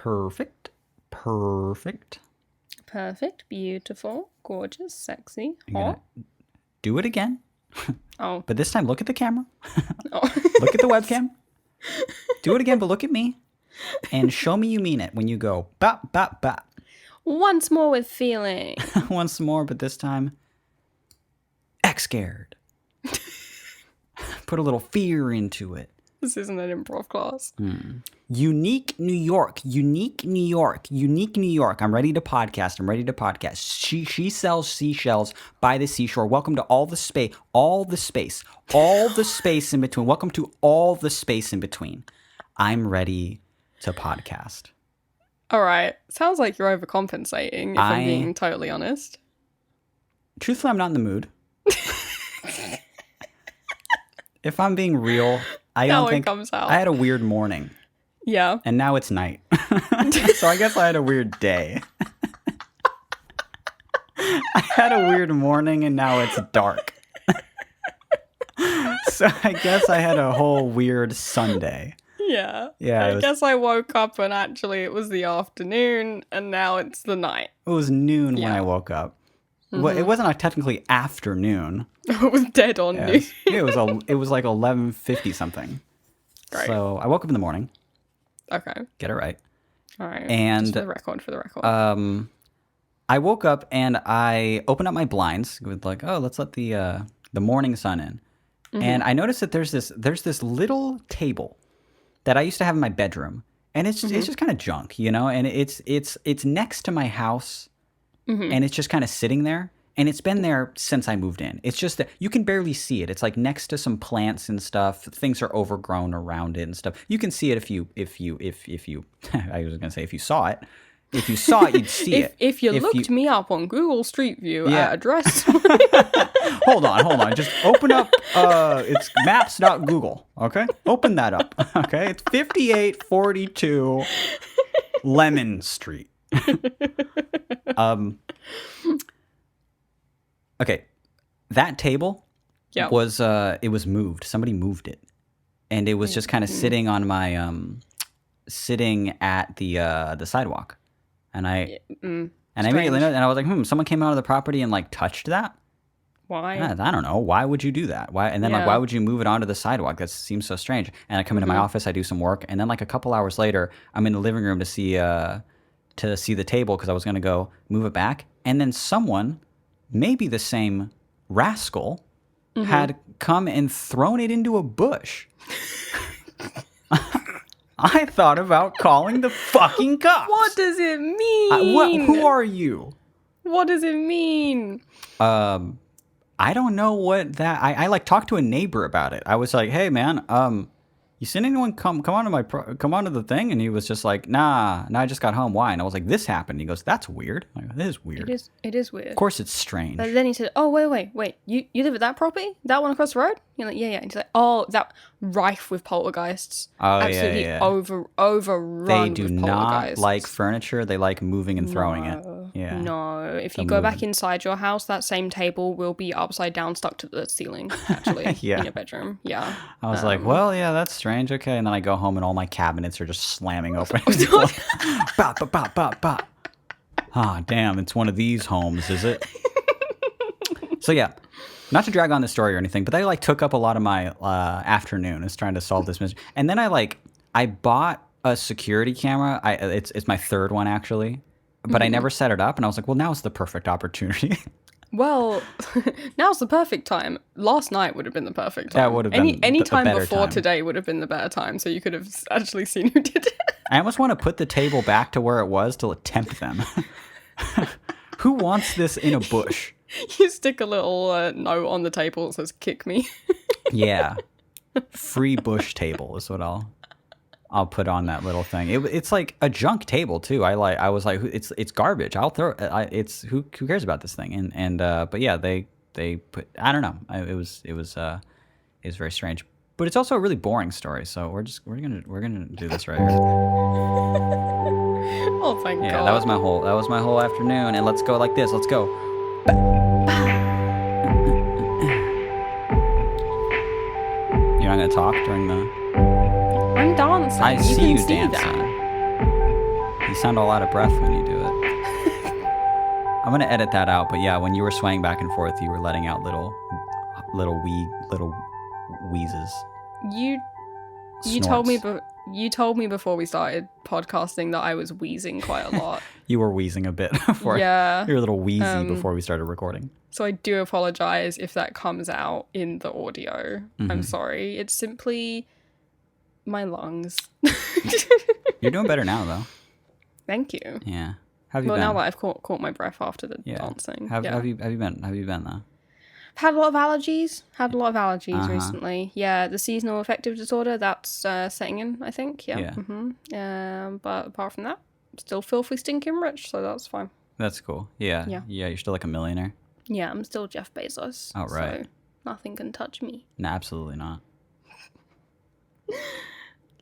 Perfect. Perfect. Perfect. Beautiful. Gorgeous. Sexy. You're Hot. gonna do it again. Oh. But this time, look at the camera. Oh. Look at the webcam. Do it again, but look at me. And show me you mean it when you go, bop, bop, bop. Once more with feeling. Once more, but this time, act scared. Put a little fear into it. This isn't an improv class. Unique New York. Unique New York. Unique New York. I'm ready to podcast. I'm ready to podcast. She sells seashells by the seashore. Welcome to all the space. All the space. All the space in between. Welcome to all the space in between. I'm ready to podcast. All right. Sounds like you're overcompensating, if I'm being totally honest. Truthfully, I'm not in the mood. If I'm being real, I don't think comes out. I had a weird morning. Yeah. And now it's night. So I guess I had a weird day. I had a weird morning and now it's dark. So I guess I had a whole weird Sunday. Yeah. Yeah. I guess I woke up and actually it was the afternoon and now it's the night. It was noon when I woke up. Well, it wasn't technically afternoon. It was dead on noon. It was like 11:50 something. Great. So I woke up in the morning. Okay. Get it right. All right. And just for the record. I woke up and I opened up my blinds with like, oh, let's let the morning sun in. Mm-hmm. And I noticed that there's this little table that I used to have in my bedroom, and it's just kind of junk, you know. And it's next to my house, and it's just kind of sitting there. And it's been there since I moved in. It's just that you can barely see it. It's like next to some plants and stuff. Things are overgrown around it and stuff. You can see it if you I was gonna say if you saw it. If you saw it, you'd see it. If you looked me up on Google Street View at address. Hold on. Just open up it's maps.google, okay? Open that up. Okay? It's 5842 Lemon Street. Okay, that table was it was moved. Somebody moved it, and it was just kind of sitting on my sitting at the sidewalk, and I immediately noticed, and I was like, someone came out of the property and like touched that. Why? I don't know. Why would you do that? Why? And then like, why would you move it onto the sidewalk? That seems so strange. And I come into my office, I do some work, and then like a couple hours later, I'm in the living room to see the table because I was gonna go move it back, and then someone. Maybe the same rascal had come and thrown it into a bush. I thought about calling the fucking cops. What does it mean? Who are you? What does it mean? I don't know what that. I like talked to a neighbor about it. I was like, hey man, you seen anyone come onto the thing? And he was just like, nah, I just got home. Why? And I was like, this happened. He goes, that's weird. I'm like, this is weird. It is weird. Of course it's strange. But then he said, oh, wait. You live at that property? That one across the road? You're like, yeah. And he's like, oh, that rife with poltergeists. Oh, absolutely yeah. overrun They do with not poltergeists. like furniture. They like moving and throwing it. Yeah. No. If you go back inside your house, that same table will be upside down, stuck to the ceiling, actually, in your bedroom. Yeah. I was like, well, yeah, that's strange. Okay. And then I go home and all my cabinets are just slamming open. Bop, bop, bop, bop, bop. Ah, damn. It's one of these homes, is it? So, yeah. Not to drag on this story or anything, but they like took up a lot of my afternoon is trying to solve this mystery. And then I bought a security camera. It's my third one actually, but I never set it up. And I was like, well, now's the perfect opportunity. Well, now's the perfect time. Last night would have been the perfect time. That would have been any time better before time. Today would have been the better time. So you could have actually seen who did it. I almost want to put the table back to where it was to tempt them. Who wants this in a bush? You stick a little note on the table that says "kick me." Yeah, free bush table is what I'll put on that little thing. It's like a junk table too. I was like, it's garbage. I'll throw it's who cares about this thing? And but yeah, they put, I don't know. It was very strange. But it's also a really boring story. So we're gonna do this right here. Oh, thank God. Yeah, that was my whole afternoon. And let's go like this. Let's go. You're not gonna talk during the. I'm dancing. I see you can dancing. That. You sound all out of breath when you do it. I'm gonna edit that out, but yeah, when you were swaying back and forth, you were letting out little wheezes. You told me before we started podcasting that I was wheezing quite a lot. You were wheezing a bit before. Yeah. You were a little wheezy before we started recording. So I do apologize if that comes out in the audio. I'm sorry. It's simply my lungs. You're doing better now, though. Thank you. Yeah. How have you been? Well, now that I've caught my breath after the dancing. Have you been? How have you been, though? Had a lot of allergies. Recently. Yeah, the seasonal affective disorder, that's setting in, I think. Yeah. But apart from that, still filthy stinking rich, so that's fine. That's cool. Yeah. Yeah, you're still like a millionaire. Yeah, I'm still Jeff Bezos. Oh, right. So nothing can touch me. No, absolutely not.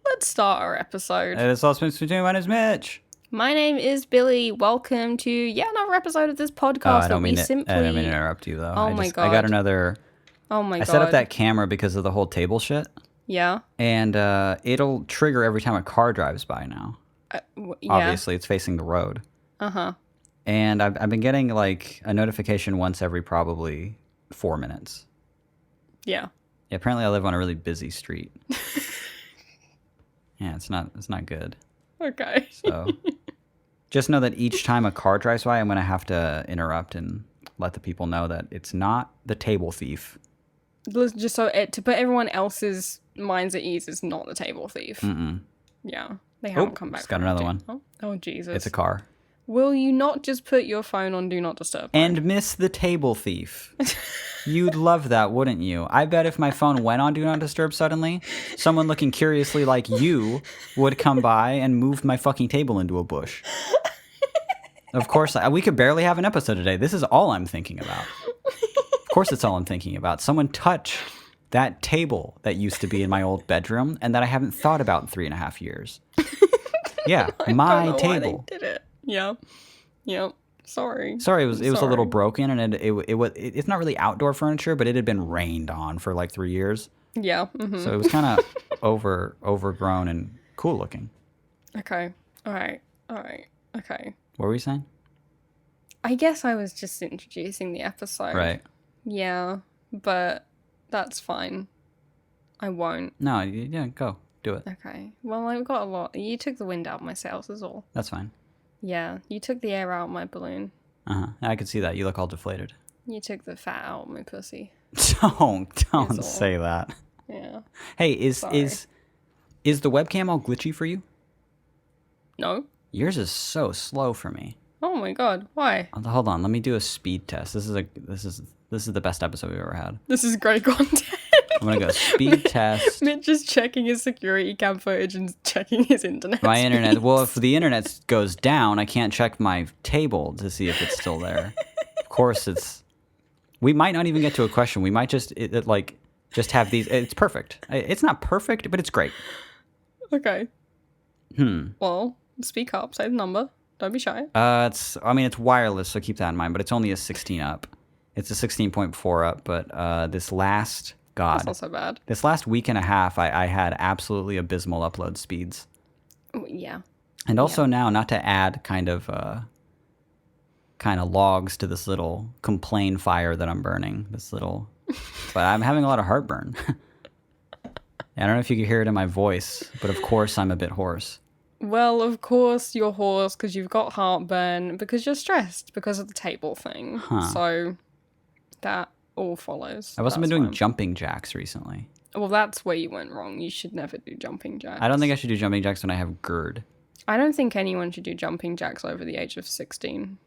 Let's start our episode. It's all spent between. My name's Mitch. My name is Billy. Welcome to yet another episode of this podcast. I don't mean to interrupt you, though. Oh my God. I got another... Oh my God. I set up that camera because of the whole table shit. Yeah. And it'll trigger every time a car drives by now. Yeah. Obviously, it's facing the road. Uh-huh. And I've been getting like a notification once every probably 4 minutes. Yeah. Apparently I live on a really busy street. Yeah, it's not good. Okay. So just know that each time a car drives by, I'm going to have to interrupt and let the people know that it's not the table thief. Just so to put everyone else's minds at ease, it's not the table thief. Mm-mm. Yeah. They haven't come back. It's got another one. Oh, Jesus. It's a car. Will you not just put your phone on Do Not Disturb? And miss the table thief. You'd love that, wouldn't you? I bet if my phone went on Do Not Disturb suddenly, someone looking curiously like you would come by and move my fucking table into a bush. Of course, we could barely have an episode today. This is all I'm thinking about. Of course, it's all I'm thinking about. Someone touch that table that used to be in my old bedroom and that I haven't thought about in 3.5 years. Yeah, my table. Why they did it. Yeah. Yep. Sorry, it was a little broken, and it's not really outdoor furniture, but it had been rained on for like 3 years. Yeah. So it was kind of overgrown and cool looking. Okay. All right. Okay. What were you saying? I guess I was just introducing the episode. Right. Yeah, but that's fine. I won't. No, yeah, go. Do it. Okay. Well, I've got a lot. You took the wind out of my sails is all. That's fine. Yeah, you took the air out of my balloon. Uh-huh. I could see that. You look all deflated. You took the fat out of my pussy. Don't say that. Yeah. Hey, is the webcam all glitchy for you? No. Yours is so slow for me. Oh my God, why? Hold on, let me do a speed test. This is the best episode we've ever had. This is great content. I'm gonna go speed test. Mitch is checking his security cam footage and checking his internet. My internet. Well, if the internet goes down, I can't check my table to see if it's still there. Of course, it's. We might not even get to a question. We might just have these. It's perfect. It's not perfect, but it's great. Okay. Well, speak up. Say the number. Don't be shy. It's wireless, so keep that in mind. But it's only a 16 up. It's a 16.4 up. But this last. God. That's not so bad. This last week and a half, I had absolutely abysmal upload speeds. Yeah. And also now, not to add kind of logs to this little complain fire that I'm burning. But I'm having a lot of heartburn. I don't know if you can hear it in my voice, but of course I'm a bit hoarse. Well, of course you're hoarse because you've got heartburn, because you're stressed because of the table thing. So that all follows. I've also been doing jumping jacks recently. Well, that's where you went wrong. You should never do jumping jacks. I don't think I should do jumping jacks when I have GERD. I don't think anyone should do jumping jacks over the age of 16.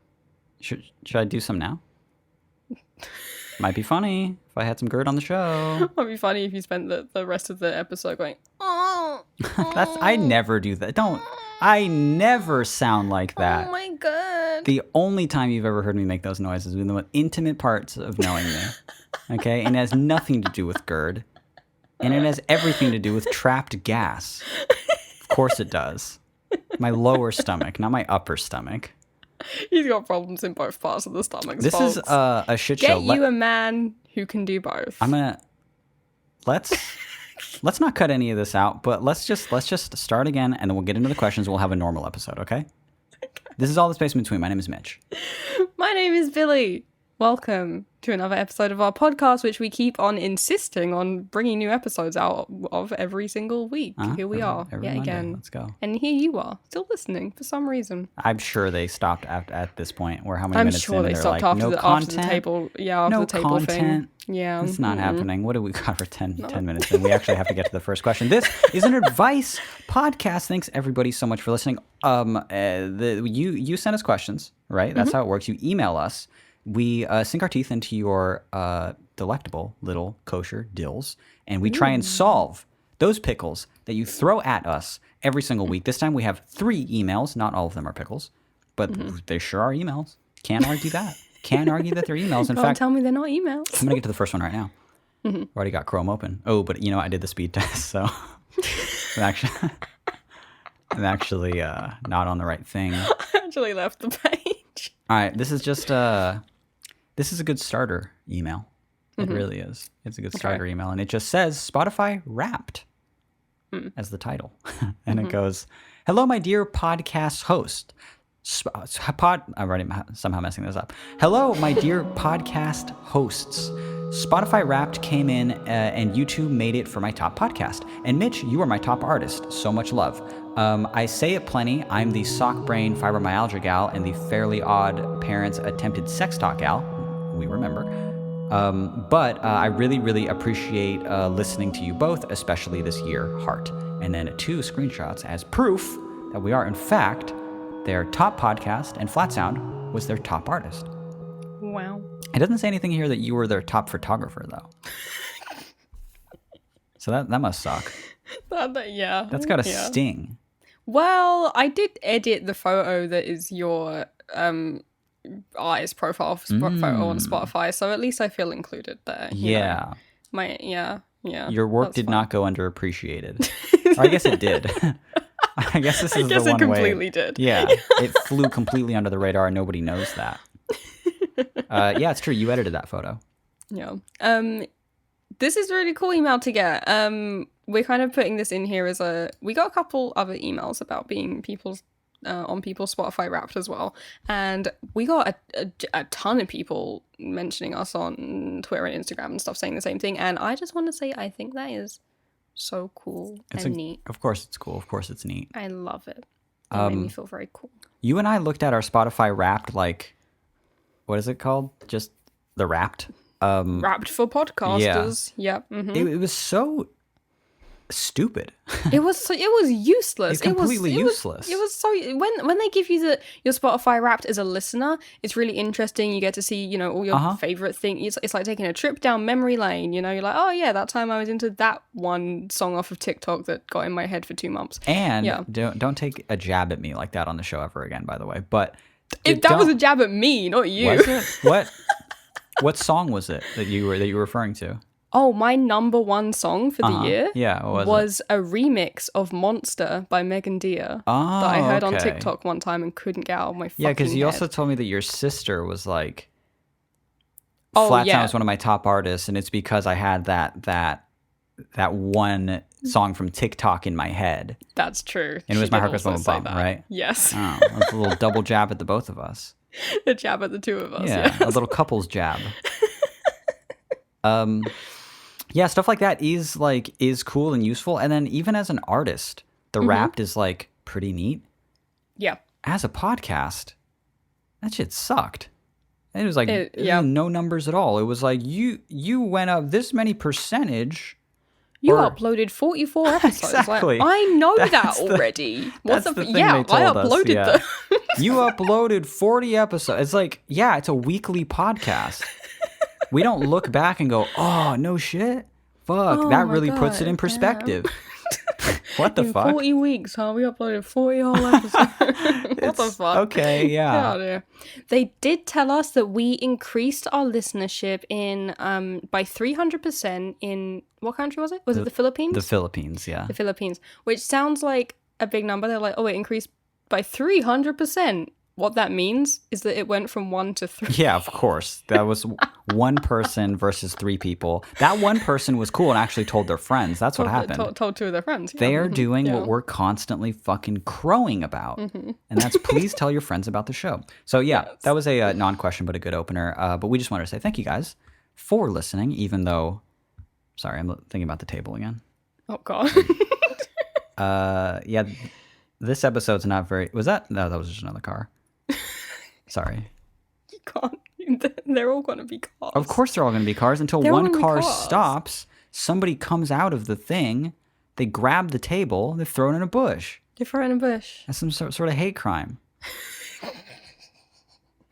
Should I do some now? Might be funny if I had some GERD on the show. Might be funny if you spent the rest of the episode going, oh. I never do that. I never sound like that. Oh my God. The only time you've ever heard me make those noises is in the most intimate parts of knowing me. Okay? And it has nothing to do with GERD. And it has everything to do with trapped gas. Of course it does. My lower stomach, not my upper stomach. He's got problems in both parts of the stomach. This is a shit show. Get you a man who can do both. Let's not cut any of this out, but let's just start again, and then we'll get into the questions. We'll have a normal episode, okay? This is all the space in between. My name is Mitch. My name is Billy. Welcome to another episode of our podcast, which we keep on insisting on bringing new episodes out of every single week. Here we are, every yet Monday. again. Let's go. And here you are, still listening for some reason. I'm sure they stopped at this point. Where how many I'm minutes sure in they and they're stopped like, after, no the, content? after the table. Yeah, after no the table content. thing. Yeah, it's not happening. What do we got for 10 minutes? And we actually have to get to the first question. This is an advice podcast. Thanks everybody so much for listening. You send us questions, right? That's how it works. You email us. We sink our teeth into your delectable little kosher dills, and we try and solve those pickles that you throw at us every single week. This time we have 3 emails. Not all of them are pickles, but they sure are emails. Can't argue that. Can't argue that they're emails. In fact, tell me they're not emails. I'm going to get to the first one right now. Already got Chrome open. Oh, but you know, I did the speed test, so I'm actually not on the right thing. I actually left the page. All right, this is just this is a good starter email. It really is. It's a good starter email, and it just says Spotify Wrapped as the title, and it goes, "Hello, my dear podcast host." I'm already somehow messing this up. Hello, my dear podcast hosts. Spotify Wrapped came in, and you two made it for my top podcast. And Mitch, you are my top artist. So much love. I say it plenty. I'm the sock brain fibromyalgia gal and the Fairly Odd Parents attempted sex talk gal. We remember. But I really, really appreciate listening to you both, especially this year, heart. And then 2 screenshots as proof that we are, in fact, their top podcast, and Flat Sound was their top artist. Wow. It doesn't say anything here that you were their top photographer, though. So that must suck. Yeah. That's got to sting. Well, I did edit the photo that is your artist profile photo on Spotify, so at least I feel included there. Yeah. Yeah. Your work did not go underappreciated. Or I guess it did. I guess this is the one way. I guess it completely did. Yeah, it flew completely under the radar, and nobody knows that. Yeah, it's true. You edited that photo. Yeah. This is a really cool email to get. We're kind of putting this in here as we got a couple other emails about being people's on people's Spotify Wrapped as well, and we got a ton of people mentioning us on Twitter and Instagram and stuff saying the same thing. And I just want to say I think that is so cool and neat. Of course it's cool. Of course it's neat. I love it. It made me feel very cool. You and I looked at our Spotify Wrapped, like, what is it called? Just the Wrapped. Wrapped for podcasters. Yeah. It was so stupid. It was useless. It's completely useless. It was so when they give you your Spotify Wrapped as a listener, it's really interesting. You get to see, all your favorite things. It's like taking a trip down memory lane. You're like, oh yeah, that time I was into that one song off of TikTok that got in my head for 2 months. And don't take a jab at me like that on the show ever again, by the way. But that was a jab at me, not you. Was it? What song was it that you were referring to? Oh, my number 1 song for the year was a remix of Monster by Megan Dia that I heard on TikTok one time and couldn't get out of my fucking head. Yeah, because you also told me that your sister was like, Flat Sound is one of my top artists, and it's because I had that one song from TikTok in my head. That's true. And it was My Heart Goes Bum Bum, right? Yes. Oh, that's a little double jab at the both of us. A jab at the 2 of us. Yeah, a little couple's jab. Yeah, stuff like that is cool and useful. And then even as an artist, the Wrapped is like pretty neat. Yeah. As a podcast, that shit sucked. And it was like no numbers at all. It was like you went up this many percentage. You uploaded 44 episodes. Exactly. Like, I know that already. That's the thing I uploaded them. You uploaded 40 episodes. It's like, yeah, it's a weekly podcast. We don't look back and go, oh, no shit. Fuck, that really puts it in perspective. What the fuck? 40 weeks, huh? We uploaded 40 whole episodes. What the fuck? Okay, yeah. They did tell us that we increased our listenership by 300% in, what country was it? Was it the Philippines? The Philippines, yeah. The Philippines, which sounds like a big number. They're like, oh, it increased by 300%. What that means is that it went from 1 to 3. Yeah, of course. That was one person versus 3 people. That one person was cool and actually told their friends. That's what happened. Told 2 of their friends. They are doing what we're constantly fucking crowing about. And that's please tell your friends about the show. So yeah, that was a non-question, but a good opener. But we just wanted to say thank you guys for listening, even though, sorry, I'm thinking about the table again. Oh, God. Yeah, this episode's not very, was that? No, that was just another car. Sorry. You can't. They're all going to be cars. Of course they're all going to be cars until one car stops. Somebody comes out of the thing. They grab the table. They throw it in a bush. They throw it in a bush. That's some sort of hate crime.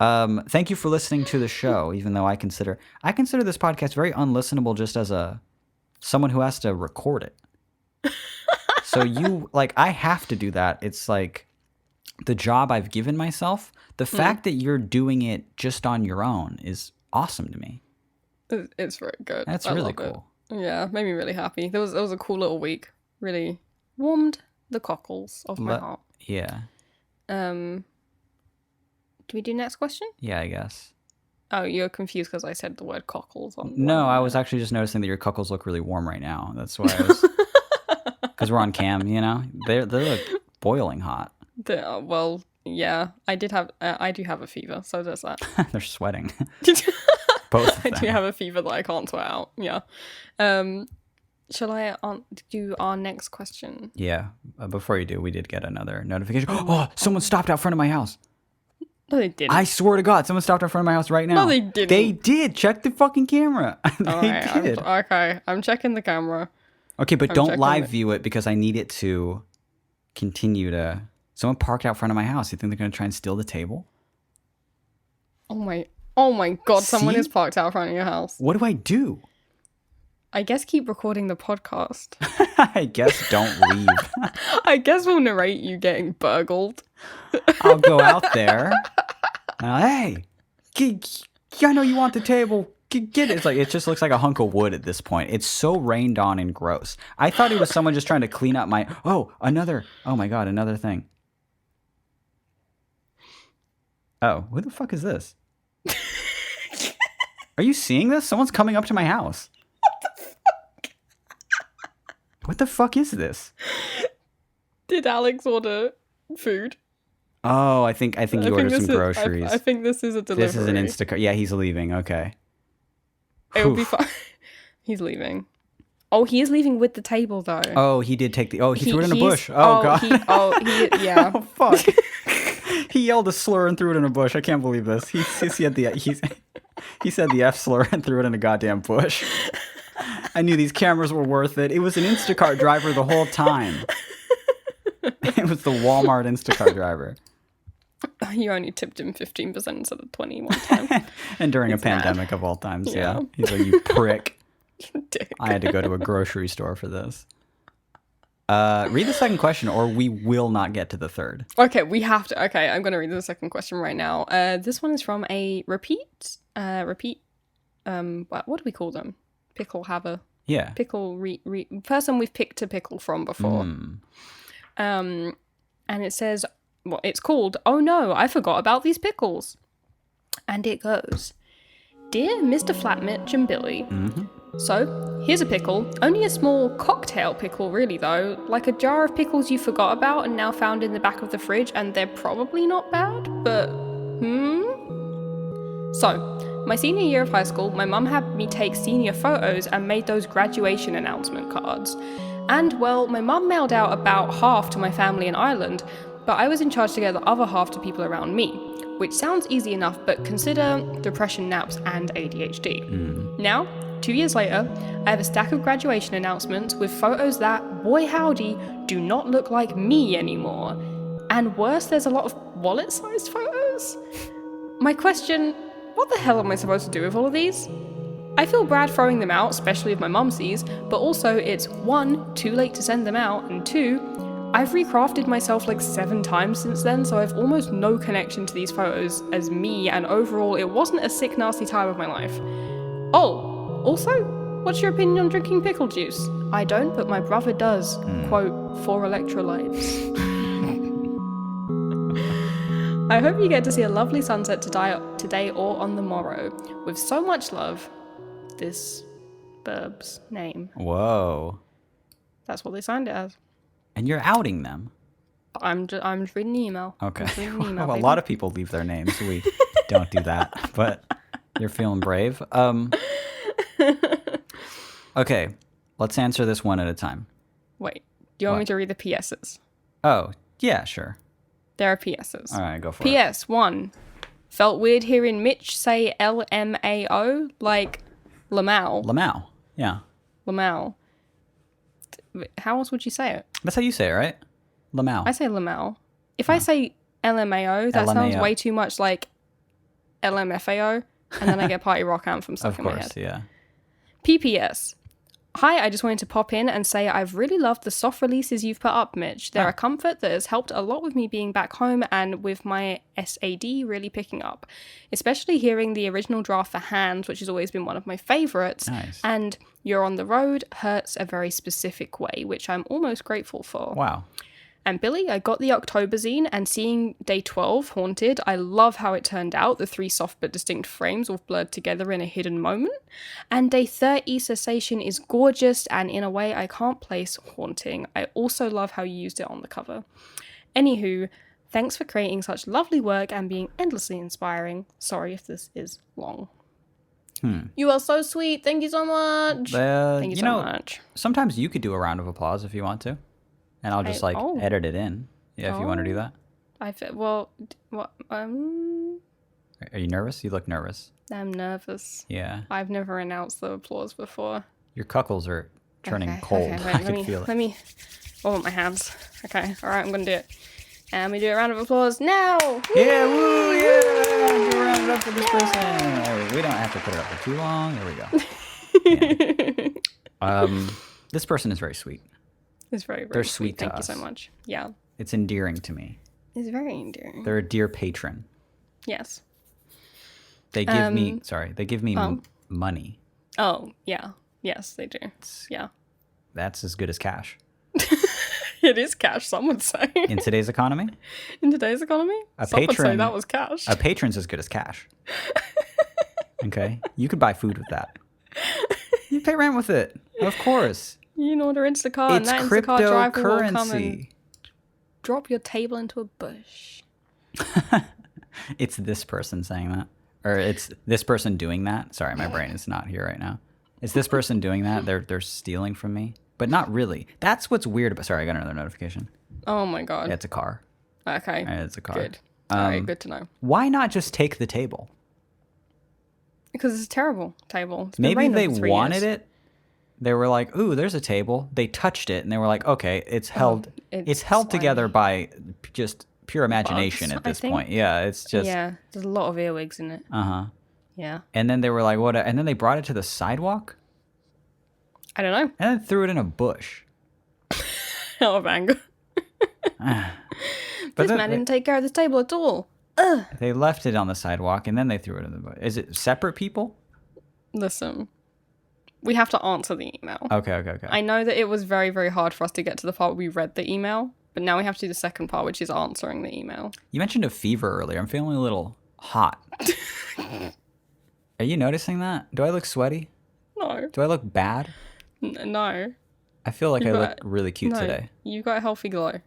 Thank you for listening to the show, even though I consider this podcast very unlistenable just as someone who has to record it. So I have to do that. It's like the job I've given myself. The fact that you're doing it just on your own is awesome to me. It's very good. That's really cool. Yeah, made me really happy. It was a cool little week. Really warmed the cockles of my heart. Yeah. Do we do next question? Yeah, I guess. Oh, you're confused because I said the word cockles. No, I was actually just noticing that your cockles look really warm right now. That's why I was... Because we're on cam, they look boiling hot. Well, yeah, I do have a fever, so there's that. They're sweating. Both of them. I do have a fever that I can't sweat out. Yeah. Shall I do our next question? Yeah. Before you do, we did get another notification. Oh, someone stopped out front of my house. No, they didn't. I swear to God, someone stopped out front of my house right now. No, they didn't. They did. Check the fucking camera. They did. Okay, I'm checking the camera. Okay, but don't live view it because I need it to continue to... Someone parked out front of my house. You think they're going to try and steal the table? Oh my God, someone is parked out front of your house. What do I do? I guess keep recording the podcast. I guess don't leave. I guess we'll narrate you getting burgled. I'll go out there. Hey, I know you want the table. Get it. It's like it just looks like a hunk of wood at this point. It's so rained on and gross. I thought it was someone just trying to clean up my... Oh my God, another thing. Oh, who the fuck is this? Are you seeing this? Someone's coming up to my house. What the fuck is this? Did Alex order food? Oh, I think you ordered some groceries. I think this is a delivery. This is an Instacart. Yeah, he's leaving. Okay. It will be fine. He's leaving. Oh, he is leaving with the table, though. Oh, he did take the... Oh, he threw it in a bush. Oh, God. Yeah. Oh, fuck. He yelled a slur and threw it in a bush. I can't believe this. He said the F slur and threw it in a goddamn bush. I knew these cameras were worth it. It was an Instacart driver the whole time. It was the Walmart Instacart driver. You only tipped him 15% instead of 20 one time. And during a pandemic of all times, yeah. He's like, you prick. Dick. I had to go to a grocery store for this. Read the second question or we will not get to the third. Okay, we have to. Okay, I'm going to read the second question right now. This one is from a repeat, what do we call them? Pickle haver. Yeah. Pickle person we've picked a pickle from before. And it says, well, it's called, "Oh no, I forgot about these pickles." And it goes, "Dear Mr. Flatmitch and Billy, so here's a pickle, only a small cocktail pickle really though, like a jar of pickles you forgot about and now found in the back of the fridge, and they're probably not bad, but So, my senior year of high school, my mum had me take senior photos and made those graduation announcement cards. And, well, my mum mailed out about half to my family in Ireland, but I was in charge to get the other half to people around me, which sounds easy enough, but consider depression, naps, and ADHD. Now, 2 years later, I have a stack of graduation announcements with photos that, boy howdy, do not look like me anymore. And worse, there's a lot of wallet-sized photos. My question, what the hell am I supposed to do with all of these? I feel bad throwing them out, especially if my mum sees, but also it's 1, too late to send them out, and 2, I've recrafted myself like 7 times since then, so I've almost no connection to these photos as me, and overall it wasn't a sick, nasty time of my life. Oh, also, what's your opinion on drinking pickle juice? I don't, but my brother does. Quote, for electrolytes. I hope you get to see a lovely sunset today or on the morrow. With so much love, this burb's name. Whoa. That's what they signed it as. And you're outing them. I'm just reading the email. Okay. Reading the email, Well, a lot of people leave their names. We don't do that, but you're feeling brave. Okay, let's answer this one at a time. Wait, do you want me to read the PSs? Oh, yeah, sure. There are PSs. All right, go for it. PS 1. Felt weird hearing Mitch say LMAO like Lamau. Lamau. Yeah. Lamau. How else would you say it? That's how you say it, right? Lamau. I say Lamau. If I say LMAO, that sounds way too much like LMFAO, and then I get Party Rock Anthem stuck in my head. Of course, yeah. PPS. Hi, I just wanted to pop in and say I've really loved the soft releases you've put up, Mitch. They're a comfort that has helped a lot with me being back home and with my SAD really picking up. Especially hearing the original draft for Hands, which has always been one of my favourites. Nice. And You're on the Road hurts a very specific way, which I'm almost grateful for. Wow. And Billy, I got the October zine, and seeing Day 12, Haunted, I love how it turned out. The 3 soft but distinct frames all blurred together in a hidden moment. And Day 30, Cessation, is gorgeous, and in a way I can't place Haunting. I also love how you used it on the cover. Anywho, thanks for creating such lovely work and being endlessly inspiring. Sorry if this is long. You are so sweet. Thank you so much. Thank you so much. Sometimes you could do a round of applause if you want to. And I'll just edit it in. Yeah, if you want to do that. What? Are you nervous? You look nervous. I'm nervous. Yeah. I've never announced the applause before. Your cuckles are turning cold. Okay, wait, I can feel it. Let me my hands. Okay, all right, I'm going to do it. And we do a round of applause now. Yeah, woo, yeah. Do a round up for this person. We don't have to put it up for too long. There we go. Yeah. This person is very sweet. It's very, very They're sweet to Thank us. you so much. Yeah. It's endearing to me. It's very endearing. They're a dear patron. Yes. They give me money. Oh, yeah. Yes, they do. Yeah. That's as good as cash. It is cash, some would say. In today's economy? In today's economy? Some would say that was cash. A patron's as good as cash. Okay? You could buy food with that. You pay rent with it. Of course. You can order Instacart, and that Instacart driver will come and drop your table into a bush. It's this person saying that. Or it's this person doing that. Sorry, my brain is not here right now. It's this person doing that. They're stealing from me. But not really. That's what's weird about... Sorry, I got another notification. Oh my god. Yeah, it's a car. Okay. It's a car. Good. All right, good to know. Why not just take the table? Because it's a terrible table. It's Maybe they wanted it. They were like, ooh, there's a table. They touched it, and they were like, okay, it's held together by just pure imagination at this point. Yeah, it's just... Yeah, there's a lot of earwigs in it. Uh-huh. Yeah. And then they were like, what? And then they brought it to the sidewalk? I don't know. And then threw it in a bush. Out of anger. This man didn't take care of this table at all. Ugh. They left it on the sidewalk, and then they threw it in the bush. Is it separate people? Listen. We have to answer the email. Okay. I know that it was very, very hard for us to get to the part where we read the email, but now we have to do the second part, which is answering the email. You mentioned a fever earlier. I'm feeling a little hot. Are you noticing that? Do I look sweaty? No. Do I look bad? No. I feel like I look really cute today. You got a healthy glow.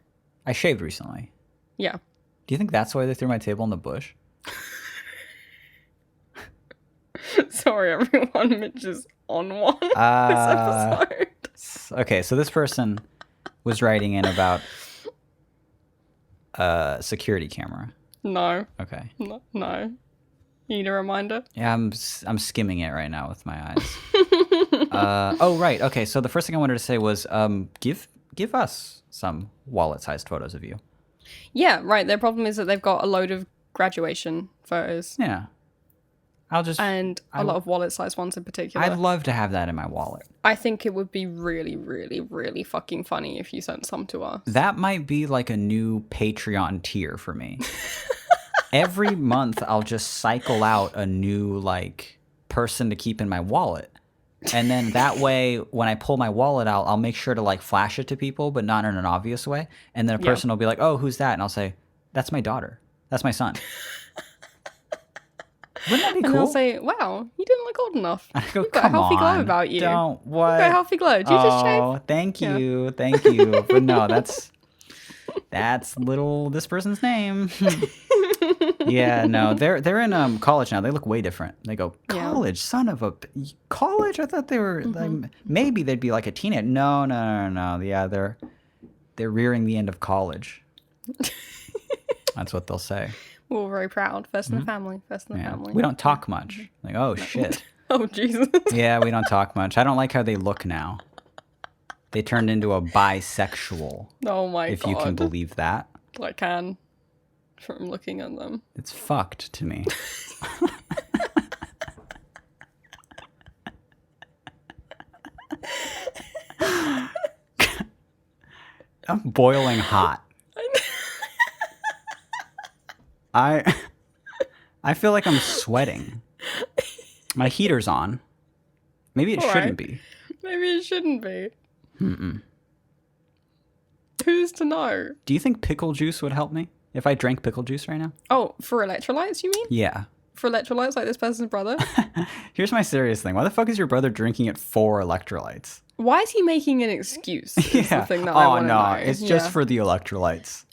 I shaved recently. Yeah. Do you think that's why they threw my table in the bush? Sorry, everyone. Mitch is on one this episode. Okay, so this person was writing in about a security camera. No. Okay. No. You need a reminder? Yeah, I'm skimming it right now with my eyes. Oh, right. Okay, so the first thing I wanted to say was give us some wallet-sized photos of you. Yeah, right. Their problem is that they've got a load of graduation photos. Yeah. And a lot of wallet-sized ones in particular. I'd love to have that in my wallet. I think it would be really, really, really fucking funny if you sent some to us. That might be like a new Patreon tier for me. Every month, I'll just cycle out a new like person to keep in my wallet. And then that way, when I pull my wallet out, I'll make sure to like flash it to people, but not in an obvious way. And then a person will be like, oh, who's that? And I'll say, that's my daughter. That's my son. Wouldn't that be cool? And they'll say, wow, you didn't look old enough. I go, You've got a healthy glow about you. Don't, what? You've got a healthy glow. Did you just shave? Oh, thank you. Thank you. But no, that's this person's name. Yeah, no, they're in college now. They look way different. They go, college, son of a college? I thought they were like, maybe they'd be like a teenager. No. Yeah, they're rearing the end of college. That's what they'll say. We're all very proud. First in the family. First in the family. We don't talk much. Like, oh shit. Oh Jesus. Yeah, we don't talk much. I don't like how they look now. They turned into a bisexual. Oh my god. If you can believe that. I can. From looking at them. It's fucked to me. I'm boiling hot. I feel like I'm sweating. My heater's on. Maybe it shouldn't be. Maybe it shouldn't be. Who's to know? Do you think pickle juice would help me if I drank pickle juice right now? Oh, for electrolytes, you mean? Yeah. For electrolytes, like this person's brother? Here's my serious thing. Why the fuck is your brother drinking it for electrolytes? Why is he making an excuse? Is the thing that I want to know. It's just for the electrolytes.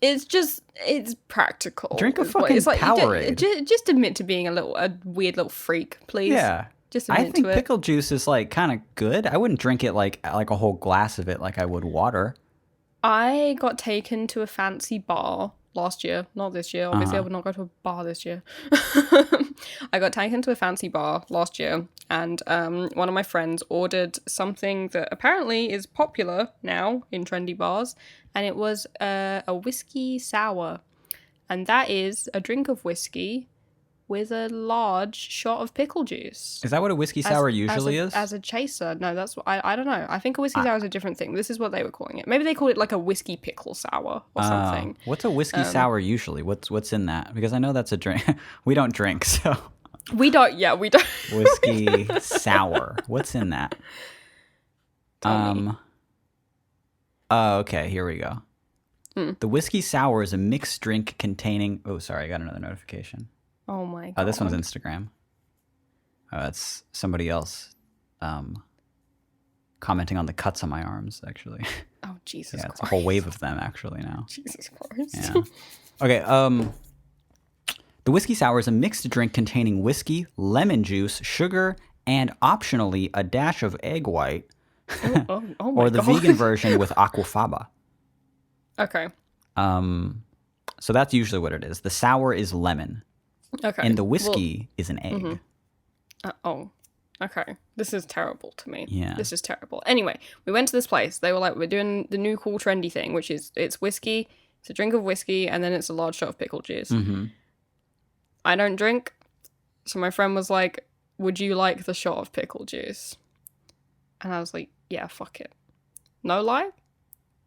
It's practical. Drink a fucking Powerade. Just admit to being a weird little freak, please. Yeah. Just admit I think to it. pickle juice is like kind of good. I wouldn't drink it like a whole glass of it like I would water. I got taken to a fancy bar last year, not this year. Obviously, I would not go to a bar this year. I got taken to a fancy bar last year, and one of my friends ordered something that apparently is popular now in trendy bars, and it was a whiskey sour. And that is a drink of whiskey with a large shot of pickle juice. Is that what a whiskey sour usually is? As a chaser. No, that's what I don't know. I think a whiskey sour is a different thing. This is what they were calling it. Maybe they called it like a whiskey pickle sour or something. What's a whiskey sour usually? What's in that? Because I know that's a drink. We don't drink, so. We don't. Whiskey sour. What's in that? Oh, okay. Here we go. The whiskey sour is a mixed drink containing. Oh, sorry. I got another notification. Oh my god. Oh, this one's Instagram. Oh, that's somebody else commenting on the cuts on my arms, actually. Oh, Jesus Christ. Yeah, Christ. it's a whole wave of them, actually, now. Jesus Christ. Yeah. Okay, the whiskey sour is a mixed drink containing whiskey, lemon juice, sugar, and optionally a dash of egg white. Oh my or the god. vegan version with aquafaba. Okay. So that's usually what it is. The sour is lemon. Okay. And the whiskey is an egg. Okay. This is terrible to me. Yeah. This is terrible. Anyway, we went to this place. They were like, we're doing the new cool trendy thing, which is it's whiskey, it's a drink of whiskey, and then it's a large shot of pickle juice. I don't drink. So my friend was like, would you like the shot of pickle juice? And I was like, yeah, fuck it. No lie.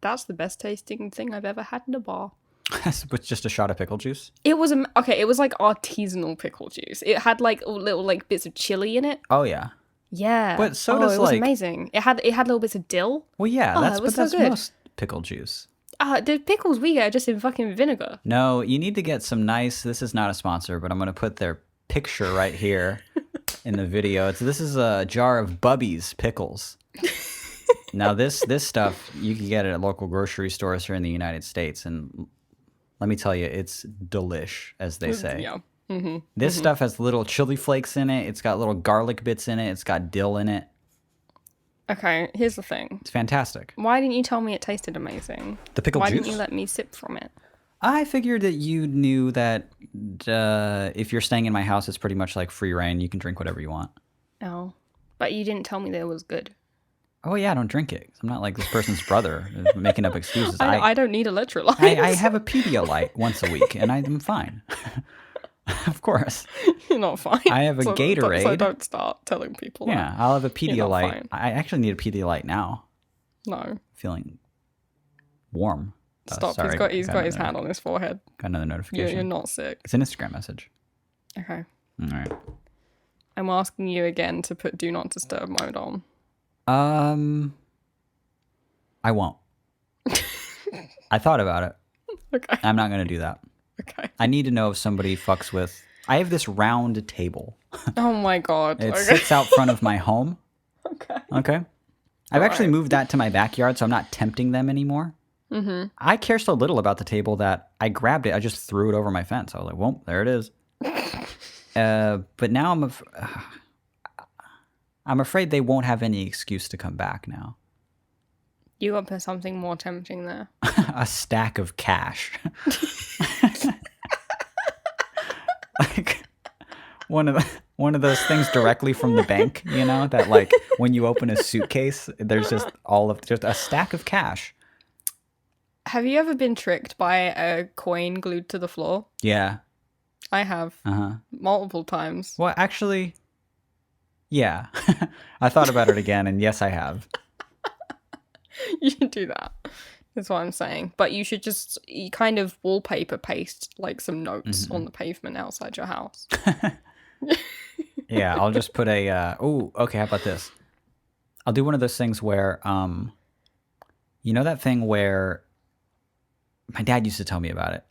That's the best tasting thing I've ever had in a bar. With just a shot of pickle juice? It was it was like artisanal pickle juice. It had like little like bits of chili in it. Oh yeah. Yeah. But so does it was amazing. It had little bits of dill. Well, yeah, that's good. most pickle juice. The pickles we get are just in fucking vinegar. No, you need to get some nice. This is not a sponsor, but I'm going to put their picture right here in the video. This is a jar of Bubby's pickles. Now this stuff you can get it at local grocery stores here in the United States, and let me tell you, it's delish, as they say. Yeah. This stuff has little chili flakes in it. It's got little garlic bits in it. It's got dill in it. Okay, here's the thing. It's fantastic. Why didn't you tell me it tasted amazing? The pickle juice? Why didn't you let me sip from it? I figured that you knew that if you're staying in my house, it's pretty much like free reign. You can drink whatever you want. Oh, but you didn't tell me that it was good. Oh, yeah, I don't drink it. I'm not like this person's brother making up excuses. I don't need electrolytes. I have a Pedialyte once a week, and I'm fine. Of course. You're not fine. I have a Gatorade. So don't start telling people Yeah, that. I'll have a Pedialyte. I actually need a Pedialyte now. No. Feeling warm. Stop. Sorry, He's got his hand on his forehead. Got another notification. You're not sick. It's an Instagram message. Okay. All right. I'm asking you again to put do not disturb mode on. I won't. I thought about it. Okay. I'm not going to do that. Okay. I need to know if somebody fucks with... I have this round table. Oh my god. It sits out front of my home. Okay. Okay. I've actually moved that to my backyard, so I'm not tempting them anymore. Mm-hmm. I care so little about the table that I grabbed it. I just threw it over my fence. I was like, well, there it is. But now I'm afraid they won't have any excuse to come back now. You got to put something more tempting there. A stack of cash. Like one of those things directly from the bank, you know, that like when you open a suitcase, there's just just a stack of cash. Have you ever been tricked by a coin glued to the floor? Yeah. I have. Multiple times. Well, actually, yeah. I thought about it again, and yes, I have. You should do that. That's what I'm saying. But you should just kind of wallpaper paste like some notes on the pavement outside your house. Yeah, I'll just put a... okay, how about this? I'll do one of those things where, you know that thing where... My dad used to tell me about it.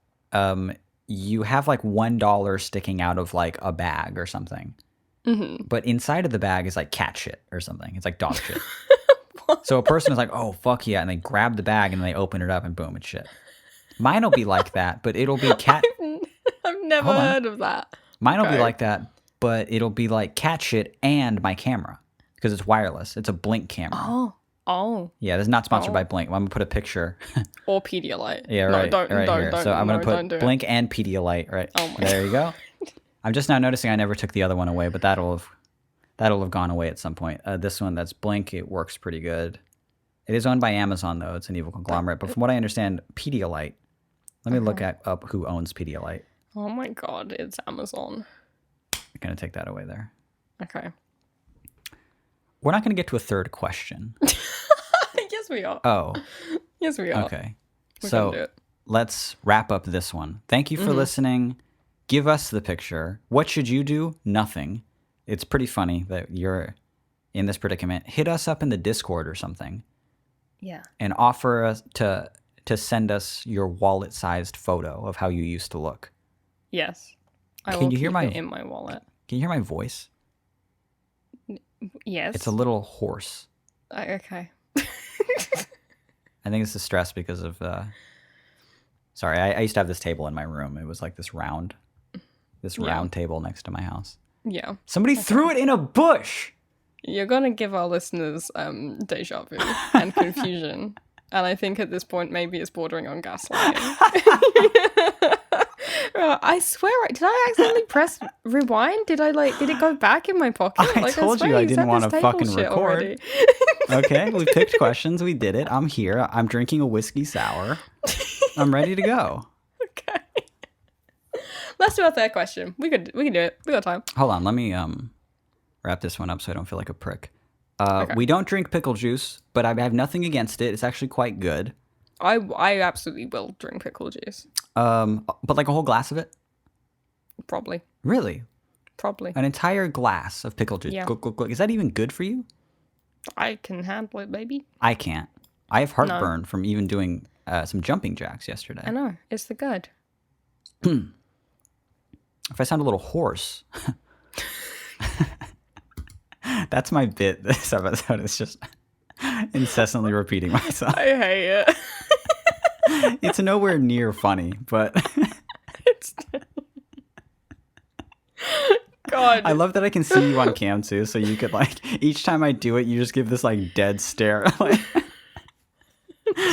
You have like $1 sticking out of like a bag or something. Mm-hmm. But inside of the bag is like cat shit or something. It's like dog shit. So a person is like, oh, fuck yeah. And they grab the bag and they open it up and boom, it's shit. Mine will be like that, but it'll be cat... I've never heard of that. Mine will be like that, but it'll be like cat shit and my camera because it's wireless. It's a Blink camera. Oh. Yeah, this is not sponsored by Blink. I'm going to put a picture. Or Pedialyte. Yeah, right. No, don't, here. So I'm going to put Blink and Pedialyte, right? Oh my there you go. I'm just now noticing I never took the other one away, but that'll have gone away at some point. This one that's Blink, it works pretty good. It is owned by Amazon though. It's an evil conglomerate. But from what I understand, Pedialyte. Let me look up who owns Pedialyte. Oh my god, it's Amazon. I'm going to take that away there. Okay. We're not going to get to a third question. Yes, we are. Oh. Yes, we are. Okay. So let's wrap up this one. Thank you for listening. Give us the picture. What should you do? Nothing. It's pretty funny that you're in this predicament. Hit us up in the Discord or something. Yeah. And offer us to send us your wallet-sized photo of how you used to look. Yes. I Can will you hear keep it in my wallet. Can you hear my voice? Yes. It's a little hoarse. Okay. I think it's the stress because of... Sorry, I used to have this table in my room. It was like this round table next to my house. Yeah. Somebody threw it in a bush! You're going to give our listeners deja vu and confusion. And I think at this point, maybe it's bordering on gaslighting. I swear, did I accidentally press rewind? Did it go back in my pocket? I told you I didn't want to fucking record. Okay, we picked questions. We did it. I'm here. I'm drinking a whiskey sour. I'm ready to go. Okay. Let's do our third question. We can do it. We got time. Hold on. Let me wrap this one up so I don't feel like a prick. Okay. We don't drink pickle juice, but I have nothing against it. It's actually quite good. I absolutely will drink pickle juice. But like a whole glass of it? Probably. Really? Probably. An entire glass of pickle juice. Yeah. Is that even good for you? I can handle it, baby. I can't. I have heartburn from even doing some jumping jacks yesterday. I know. It's the good. If I sound a little hoarse... That's my bit this episode. It's just incessantly repeating myself. I hate it. It's nowhere near funny, but... It's... God. I love that I can see you on cam too, so you could like, each time I do it, you just give this like dead stare. Like,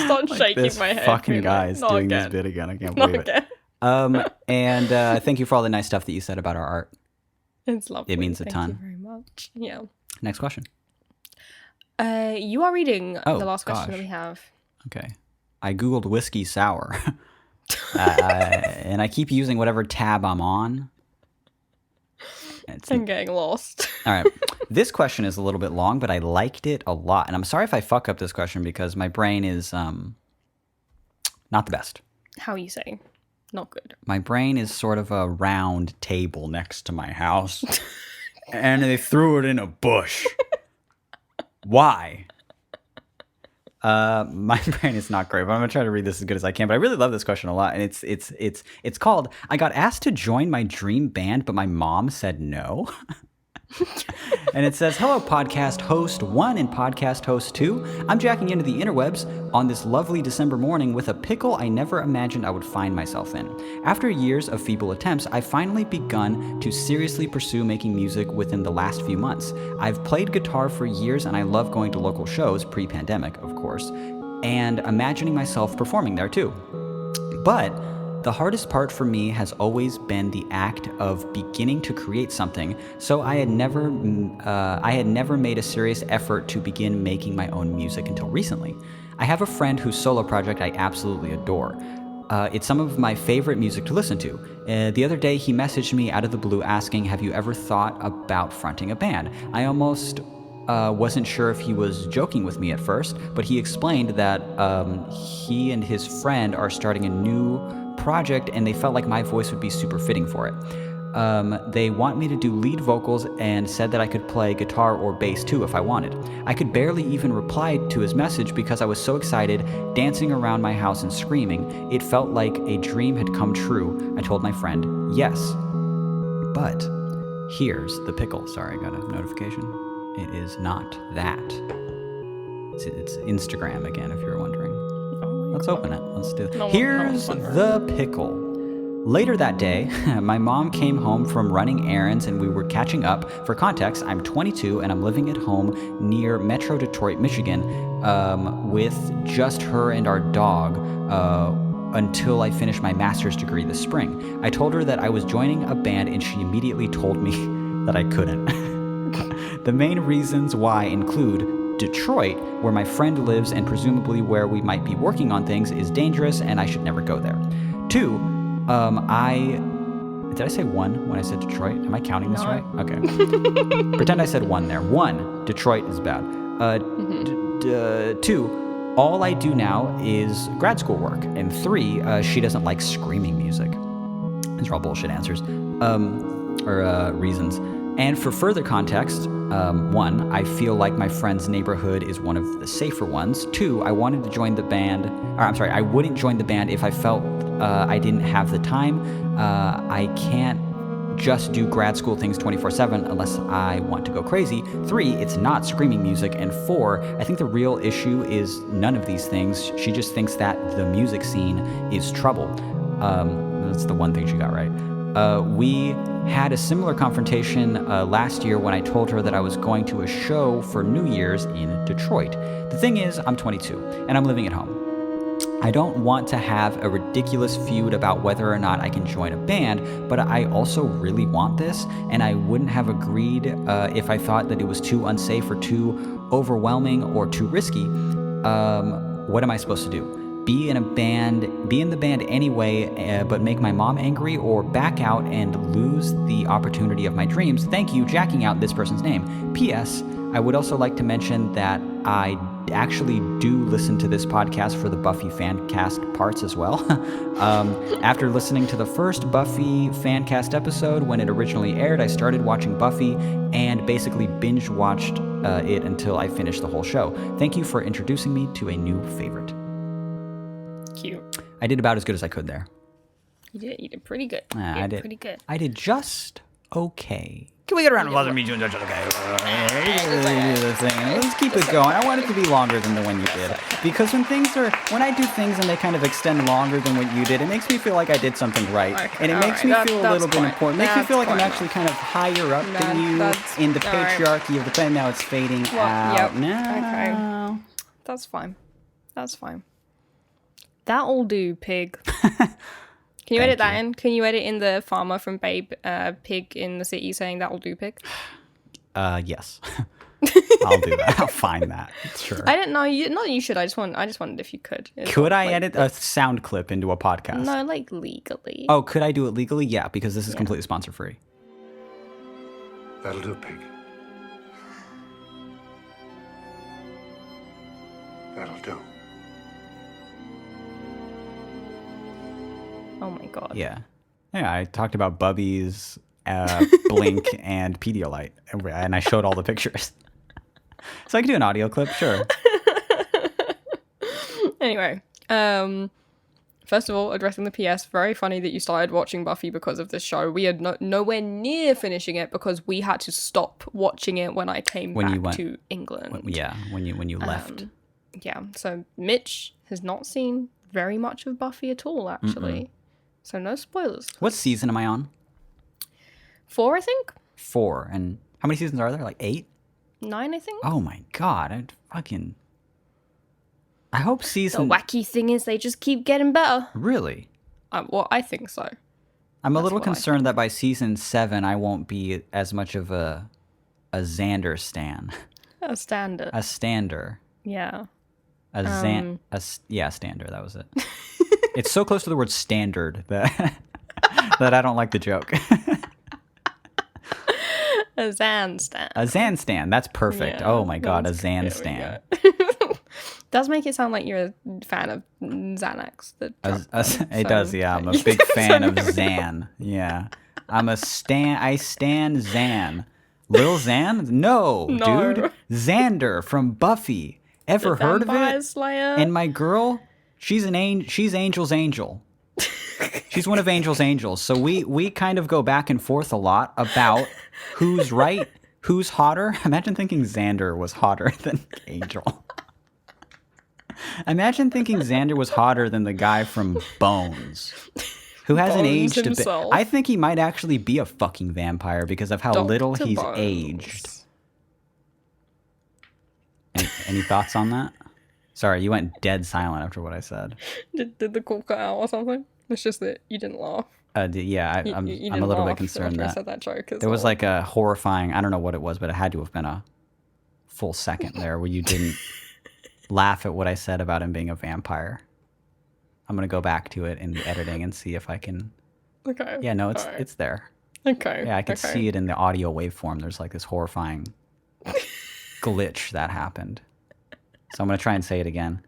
start shaking this my head. Fucking guy's doing this bit again. I can't believe it. And thank you for all the nice stuff that you said about our art. It's lovely. It means a ton. Thank you very much. Yeah. Next question. You are reading the last question that we have. Okay. I Googled whiskey sour. And I keep using whatever tab I'm on. I'm getting lost. All right. This question is a little bit long, but I liked it a lot. And I'm sorry if I fuck up this question because my brain is not the best. How are you saying? Not good. My brain is sort of a round table next to my house. And they threw it in a bush. Why? My brain is not great, but I'm gonna try to read this as good as I can. But I really love this question a lot, and it's called "I got asked to join my dream band, but my mom said no." And it says, "Hello, podcast host 1 and podcast host 2. I'm jacking into the interwebs on this lovely December morning with a pickle I never imagined I would find myself in. After years of feeble attempts, I've finally begun to seriously pursue making music within the last few months. I've played guitar for years and I love going to local shows, pre-pandemic, of course, and imagining myself performing there too. But the hardest part for me has always been the act of beginning to create something, so I had never made a serious effort to begin making my own music until recently. I have a friend whose solo project I absolutely adore. It's some of my favorite music to listen to. The other day, he messaged me out of the blue asking, have you ever thought about fronting a band? I almost wasn't sure if he was joking with me at first, but he explained that he and his friend are starting a new project and they felt like my voice would be super fitting for it. They want me to do lead vocals and said that I could play guitar or bass too if I wanted. I could barely even reply to his message because I was so excited, dancing around my house and screaming. It felt like a dream had come true. I told my friend, yes. But here's the pickle. Sorry, I got a notification. It is not that. It's Instagram again, if you're wondering. Let's open it. Let's do it. Here's the pickle. Later that day, my mom came home from running errands and we were catching up. For context, I'm 22 and I'm living at home near Metro Detroit, Michigan, with just her and our dog until I finish my master's degree this spring. I told her that I was joining a band and she immediately told me that I couldn't. The main reasons why include Detroit, where my friend lives and presumably where we might be working on things, is dangerous and I should never go there. 2, did I say 1 when I said Detroit? Am I counting this right? Okay. Pretend I said 1 there. 1, Detroit is bad. 2, all I do now is grad school work. And 3, she doesn't like screaming music. These are all bullshit answers. Reasons. And for further context, 1, I feel like my friend's neighborhood is one of the safer ones. 2, I wanted to join the band, I wouldn't join the band if I felt I didn't have the time. I can't just do grad school things 24/7 unless I want to go crazy. 3, it's not screaming music. And 4, I think the real issue is none of these things. She just thinks that the music scene is trouble. That's the one thing she got right. We had a similar confrontation last year when I told her that I was going to a show for New Year's in Detroit. The thing is, I'm 22 and I'm living at home. I don't want to have a ridiculous feud about whether or not I can join a band, but I also really want this, and I wouldn't have agreed if I thought that it was too unsafe or too overwhelming or too risky. What am I supposed to do? Be in the band anyway, but make my mom angry, or back out and lose the opportunity of my dreams? Thank you, jacking out this person's name. P.S. I would also like to mention that I actually do listen to this podcast for the Buffy fancast parts as well. After listening to the first Buffy fancast episode when it originally aired, I started watching Buffy and basically binge watched it until I finished the whole show. Thank you for introducing me to a new favorite. Cute. I did about as good as I could there. You did pretty good. I did pretty good. I did just okay. Can we get around to Mother Me doing just okay? Let's keep it going. I want it to be longer than the one you did. Because when I do things and they kind of extend longer than what you did, it makes me feel like I did something right. Okay, and it makes me feel a little bit important. It makes me feel like I'm actually kind of higher up than you in the patriarchy of the thing. Now it's fading out. Yep. No. Okay. That's fine. That'll do, pig. Can you edit that in? Can you edit in the farmer from Babe Pig in the City saying that'll do, pig? Yes. I'll do that. I'll find that. Sure. I didn't know you should. I just wondered if you could. Could I edit a sound clip into a podcast? No, like legally. Oh, could I do it legally? Yeah, because this is completely sponsor free. That'll do, pig. That'll do. Oh my god. Yeah, I talked about Bubbies, Blink, and Pedialyte, and I showed all the pictures. So I could do an audio clip, sure. Anyway, first of all, addressing the PS, very funny that you started watching Buffy because of this show. We are nowhere near finishing it because we had to stop watching it when I came back to England. When you left. Yeah, so Mitch has not seen very much of Buffy at all, actually. So no spoilers. What season am I on? 4, I think. 4. And how many seasons are there? Like 8? 9, I think. Oh my god, I hope season... The wacky thing is they just keep getting better. Really? Well, I think so. I'm a little concerned that by season 7 I won't be as much of a Xander stan. A stander. A stander. Yeah. Stander, that was it. It's so close to the word standard that that I don't like the joke. A Zan stan. A Zan stan, that's perfect. Yeah, oh my god, a Zan stan. Does make it sound like you're a fan of Xanax. It does, yeah. I'm a big fan of Zan. Yeah. I stan Zan. Lil Xan? No, dude. Xander from Buffy. Ever heard of it? Slayer? And my girl, she's Angel's angel. She's one of Angel's angels. So we kind of go back and forth a lot about who's right, who's hotter. Imagine thinking Xander was hotter than Angel. Imagine thinking Xander was hotter than the guy from Bones, who hasn't aged a bit. I think he might actually be a fucking vampire because of how little he's aged. Any thoughts on that? Sorry, you went dead silent after what I said. Did the call cut out or something? It's just that you didn't laugh. Yeah, I'm a little bit concerned that, I said that joke there was like a horrifying, I don't know what it was, but it had to have been a full second there where you didn't laugh at what I said about him being a vampire. I'm going to go back to it in the editing and see if I can... Okay. Yeah, no, it's there. Okay. Yeah, I can see it in the audio waveform. There's like this horrifying glitch that happened. So I'm going to try and say it again.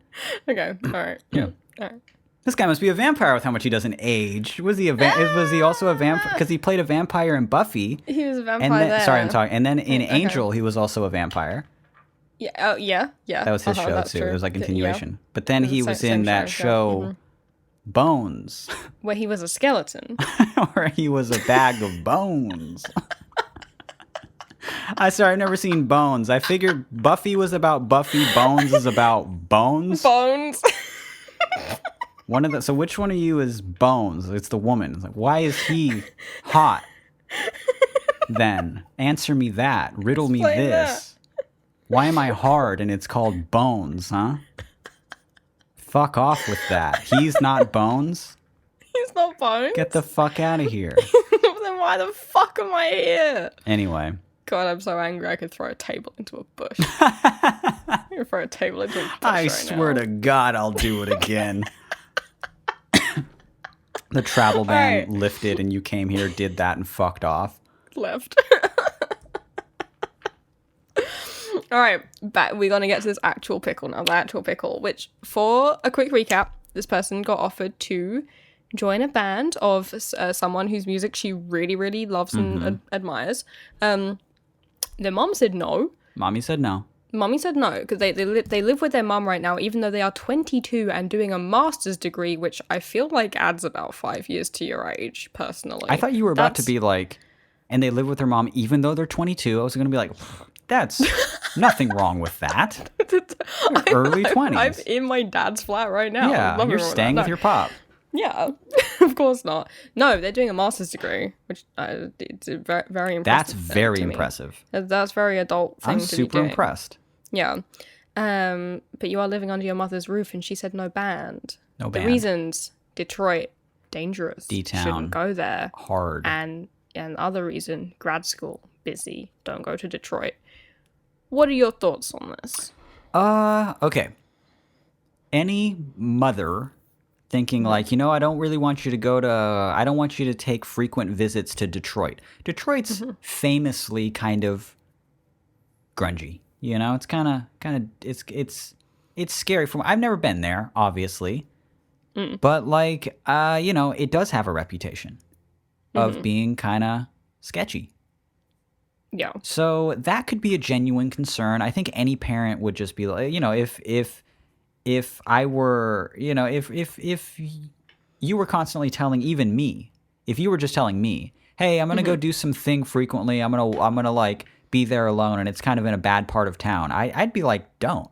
Okay, all right. Yeah, all right. This guy must be a vampire with how much he doesn't age. Was he also a vampire? Because he played a vampire in Buffy. He was a vampire and then, there. Sorry, I'm talking. And then in Angel, he was also a vampire. Yeah. Oh, yeah. That was his show too. True. It was like a continuation. Yeah. But then he was in that show, Bones, where he was a skeleton, where he was a bag of bones. I've never seen Bones. I figured Buffy was about Buffy. Bones is about Bones. Bones. So which one of you is Bones? It's the woman. It's like, why is he hot? Then answer me that. Riddle me this. Why am I hard and it's called Bones, huh? Fuck off with that. He's not Bones? He's not Bones? Get the fuck out of here. Then why the fuck am I here? Anyway. God, I'm so angry I could throw a table into a bush. I could throw a table into a bush I swear to God I'll do it again. The travel ban lifted and you came here, did that, and fucked off. Left. All right, back. We're going to get to this actual pickle now. The actual pickle, which, for a quick recap, this person got offered to join a band of someone whose music she really, really loves and admires. Their mom said no. Mommy said no. Mommy said no, because they live with their mum right now, even though they are 22 and doing a master's degree, which I feel like adds about 5 years to your age, personally. I thought you were about to be like, and they live with their mom even though they're 22. I was going to be like, that's nothing wrong with that. Early 20s. I'm in my dad's flat right now. Yeah, you're staying with your pop. Yeah, of course not. No, they're doing a master's degree, which it's very, very impressive. That's very impressive. That's very adult thing to be doing. I'm super impressed. Yeah. But you are living under your mother's roof, and she said no band. No band. The reasons: Detroit, dangerous. D-town. Shouldn't go there. Hard. And other reason, grad school, busy. Don't go to Detroit. What are your thoughts on this? Okay. Any mother thinking like, I don't really want you to I don't want you to take frequent visits to Detroit. Detroit's famously kind of grungy. It's kind of it's scary. I've never been there, obviously, but like, it does have a reputation of being kind of sketchy. Yeah. So that could be a genuine concern. I think any parent would just be like, if I were, if you were constantly telling even me, if you were just telling me, hey, I'm gonna go do some thing frequently, I'm gonna like be there alone, and it's kind of in a bad part of town, I'd be like, don't.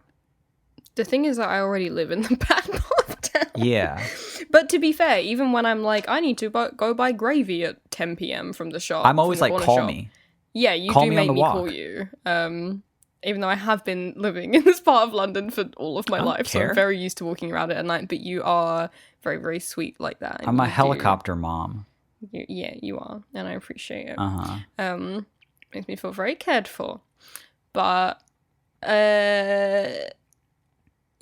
The thing is that I already live in the bad part of town. Yeah. But to be fair, even when I'm like, I need to go buy gravy at 10 p.m. from the shop. I'm always like, call me. Yeah, you Call do me on make the me walk. call you. Even though I have been living in this part of London for all of my life, so I'm very used to walking around it at night, but you are very, very sweet like that. I'm a helicopter mom. You are, and I appreciate it. Uh-huh. Makes me feel very cared for. But, yeah,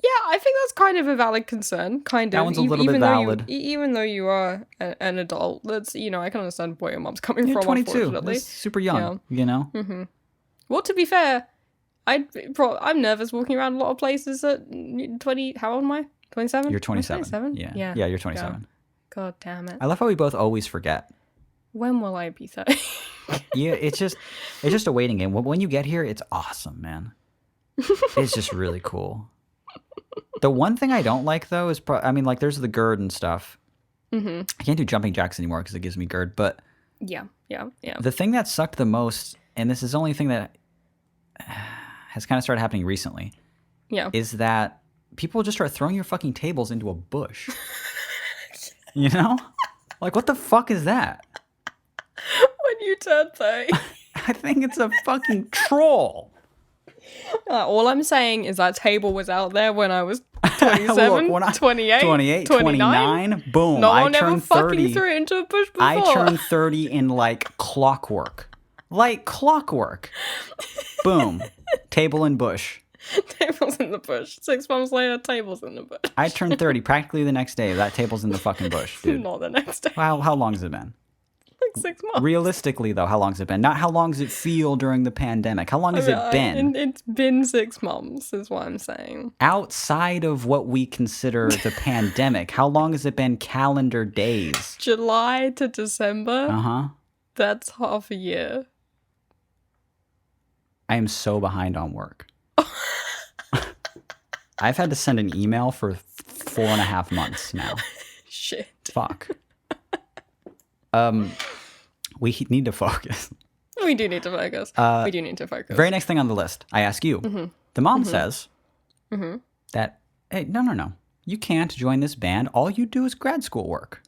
I think that's kind of a valid concern. Kind of. That one's a little bit valid. Even though you are an adult, that's, I can understand where your mom's coming from, 22. Unfortunately. That's super young, Mm-hmm. Well, to be fair, I'm nervous walking around a lot of places at 20... How old am I? 27? You're 27. 27? Yeah. Yeah, you're 27. God damn it. I love how we both always forget. When will I be 30? Yeah, it's just a waiting game. When you get here, it's awesome, man. It's just really cool. The one thing I don't like, though, is... there's the GERD and stuff. Mm-hmm. I can't do jumping jacks anymore because it gives me GERD, but... Yeah. The thing that sucked the most, and this is the only thing that has kind of started happening recently, is that people just start throwing your fucking tables into a bush. You know? Like, what the fuck is that? When you turn 30. I think it's a fucking troll. All I'm saying is that table was out there when I was 27, Look, 28, 29, boom. No I one ever turned fucking 30. threw it into a bush before. I turned 30 in like clockwork. Like clockwork. Boom. Table and bush. Tables in the bush. 6 months later, tables in the bush. I turned 30 practically the next day. That table's in the fucking bush, dude. Not the next day. How long has it been? Like 6 months. Realistically, though, how long has it been? Not how long does it feel during the pandemic. How long has it been? It's been 6 months, is what I'm saying. Outside of what we consider the pandemic, how long has it been calendar days? July to December? Uh-huh. That's half a year. I am so behind on work. I've had to send an email for 4.5 months now. Shit. Fuck. We need to focus. We do need to focus. We do need to focus. Very next thing on the list, I ask you. Mm-hmm. The mom says that, hey, no. You can't join this band. All you do is grad school work.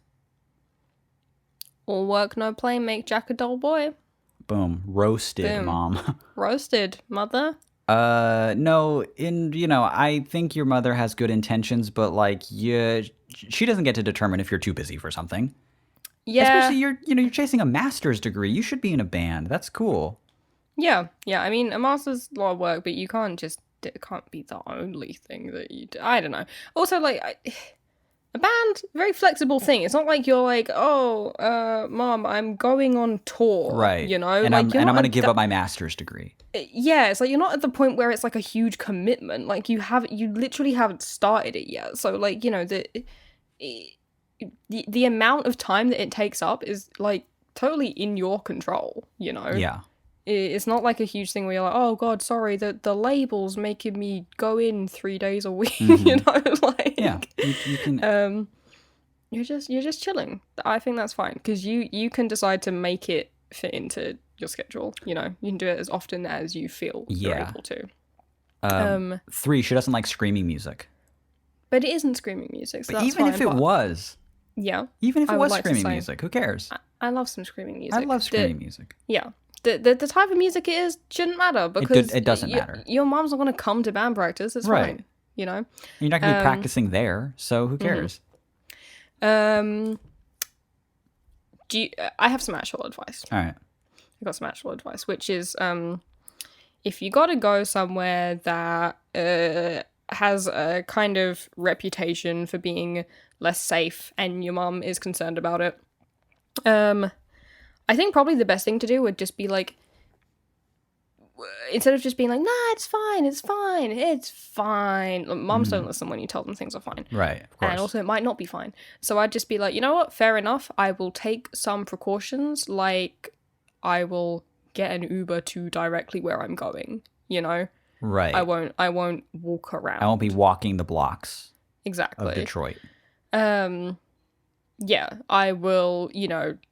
All work, no play, make Jack a dull boy. Boom. Roasted, Mom. Roasted, mother. No, I think your mother has good intentions, but like, she doesn't get to determine if you're too busy for something. Yeah. Especially you're chasing a master's degree. You should be in a band. That's cool. Yeah. I mean, a master's a lot of work, but it can't be the only thing that you do. I don't know. Also, like, a band, very flexible thing. It's not like you're like, Mom, I'm going on tour. Right. You know? And like, I'm going to give up my master's degree. Yeah, it's like you're not at the point where it's like a huge commitment. Like you literally haven't started it yet. So like, the amount of time that it takes up is like totally in your control, Yeah. It's not like a huge thing where you're like, oh god, sorry, the label's making me go in 3 days a week. Like, yeah, you can. You're just chilling. I think that's fine because you can decide to make it fit into your schedule. You can do it as often as you feel you're able to. 3, she doesn't like screaming music. But it isn't screaming music. So but that's even fine, if it was. Yeah. Even if it was screaming music, who cares? I love some screaming music. I love screaming music. Yeah. The type of music it is shouldn't matter because it doesn't matter. Your mom's not going to come to band practice. It's fine. You're not going to be practicing there, so who cares? I have some actual advice. All right. I've got some actual advice, which is if you got to go somewhere that has a kind of reputation for being less safe and your mom is concerned about it, I think probably the best thing to do would just be like, instead of just being like, nah, it's fine. Moms don't listen when you tell them things are fine. Right, of course. And also it might not be fine. So I'd just be like, you know what? Fair enough. I will take some precautions. Like I will get an Uber to directly where I'm going, Right. I won't walk around. I won't be walking the blocks Exactly. of Detroit. Yeah, I will,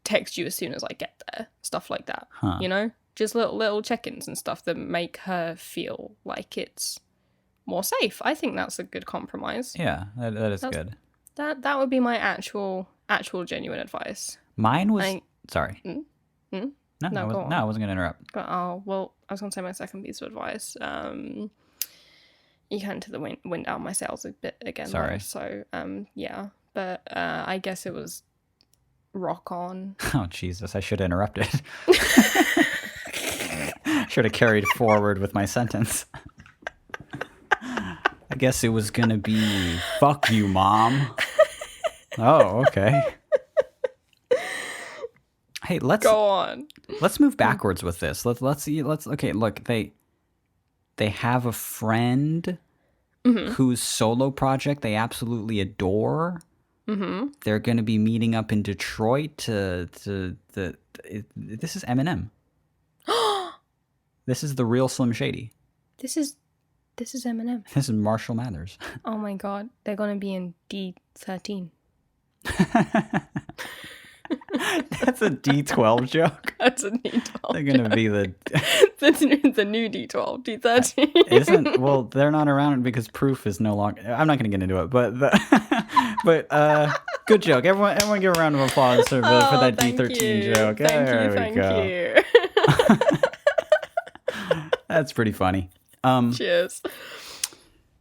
text you as soon as I get there. Stuff like that. Huh. Just little check-ins and stuff that make her feel like it's more safe. I think that's a good compromise. Yeah, that is good. That would be my actual genuine advice. Mine was sorry. No, I wasn't going to interrupt. But well, I was going to say my second piece of advice. You kind of wind down my sails a bit again. Sorry. There, so yeah, but I guess it was rock on. Oh Jesus! I should have interrupted. Should have carried forward with my sentence. I guess it was gonna be "fuck you, mom." Oh, okay. Hey, let's go on. Let's move backwards with this. Let's okay. Look, they have a friend whose solo project they absolutely adore. They're going to be meeting up in Detroit this is Eminem. This is the real Slim Shady. This is Eminem. This is Marshall Mathers. Oh my God, they're going to be in D13. That's a D12 joke. That's a D12. They're going to be the new D12, D13. Isn't well? They're not around because Proof is no longer. I'm not going to get into it, but good joke. Everyone, give a round of applause for that D13 joke. Thank you. That's pretty funny. Cheers.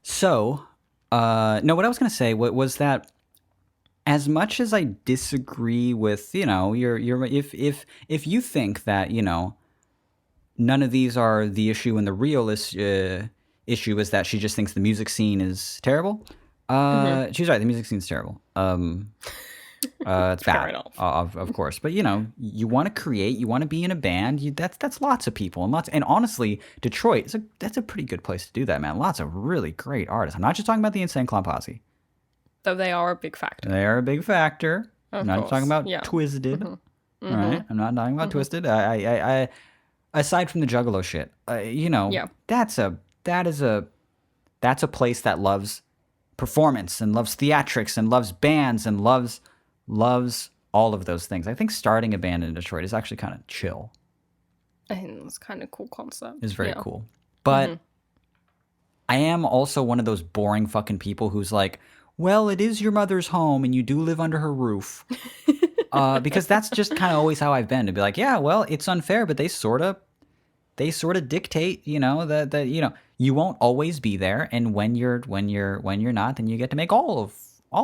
So, no, what I was going to say was that as much as I disagree with, if you think that, none of these are the issue and the real issue is that she just thinks the music scene is terrible. She's right. The music scene's terrible. It's bad, of course. But you want to create, you want to be in a band. That's lots of people and honestly, Detroit that's a pretty good place to do that, man. Lots of really great artists. I'm not just talking about the Insane Clown Posse. Though they are a big factor. They are a big factor. I'm not talking about Twisted. Right? I'm not talking about Twisted. I aside from the Juggalo shit, that's a place that loves performance and loves theatrics and loves bands and loves all of those things. I think starting a band in Detroit is actually kind of chill. I think it's kind of cool concept. It's very cool. But I am also one of those boring fucking people who's like, well, it is your mother's home and you do live under her roof. Because that's just kind of always how I've been, to be like, yeah, well, it's unfair, but they sort of dictate, that you won't always be there, and when you're not, then you get to make all